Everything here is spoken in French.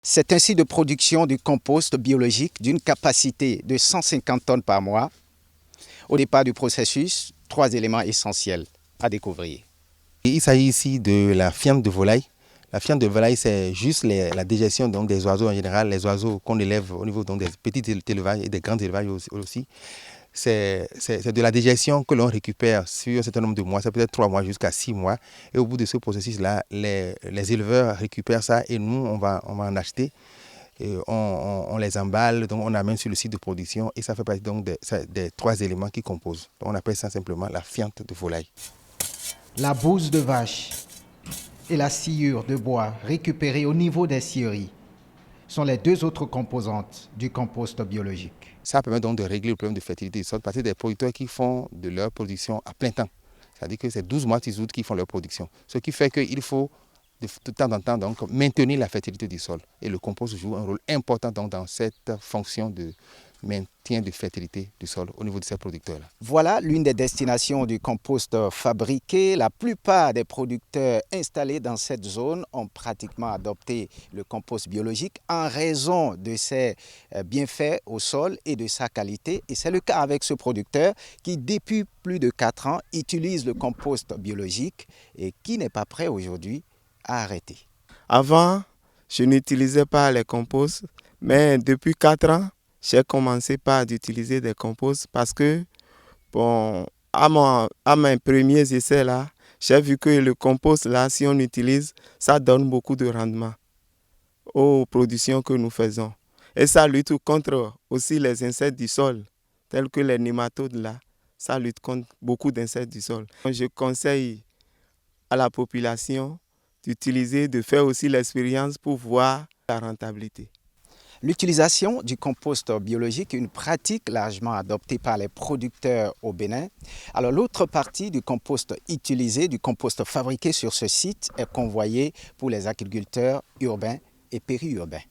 C'est un site de production du compost biologique d'une capacité de 150 tonnes par mois. Au départ du processus, 3 éléments essentiels à découvrir. Il s'agit ici de la fiente de volaille. La fiente de volaille, c'est juste la digestion donc, des oiseaux en général, les oiseaux qu'on élève au niveau donc, des petits élevages et des grands élevages aussi. C'est de la digestion que l'on récupère sur un certain nombre de mois, ça peut être 3 mois jusqu'à 6 mois. Et au bout de ce processus-là, les éleveurs récupèrent ça et nous, on va en acheter. Et on les emballe, donc on amène sur le site de production et ça fait partie donc des 3 éléments qui composent. Donc on appelle ça simplement la fiente de volaille. La bouse de vache et la sciure de bois récupérée au niveau des scieries sont les 2 autres composantes du compost biologique. Ça permet donc de régler le problème de fertilité du sol parce que des producteurs qui font de leur production à plein temps. C'est-à-dire que c'est 12 mois sur 12 qui font leur production. Ce qui fait qu'il faut de temps en temps donc, maintenir la fertilité du sol. Et le compost joue un rôle important donc, dans cette fonction de maintien de fertilité du sol au niveau de ces producteurs-là. Voilà l'une des destinations du compost fabriqué. La plupart des producteurs installés dans cette zone ont pratiquement adopté le compost biologique en raison de ses bienfaits au sol et de sa qualité. Et c'est le cas avec ce producteur qui, depuis plus de 4 ans, utilise le compost biologique et qui n'est pas prêt aujourd'hui à arrêter. Avant, je n'utilisais pas les composts, mais depuis 4 ans, j'ai commencé par utiliser des composts parce que, à mes premiers essais là, j'ai vu que le compost là, si on utilise, ça donne beaucoup de rendement aux productions que nous faisons. Et ça lutte contre aussi les insectes du sol, tels que les nématodes là, ça lutte contre beaucoup d'insectes du sol. Je conseille à la population d'utiliser, de faire aussi l'expérience pour voir la rentabilité. L'utilisation du compost biologique est une pratique largement adoptée par les producteurs au Bénin. Alors l'autre partie du compost utilisé, du compost fabriqué sur ce site, est convoyée pour les agriculteurs urbains et périurbains.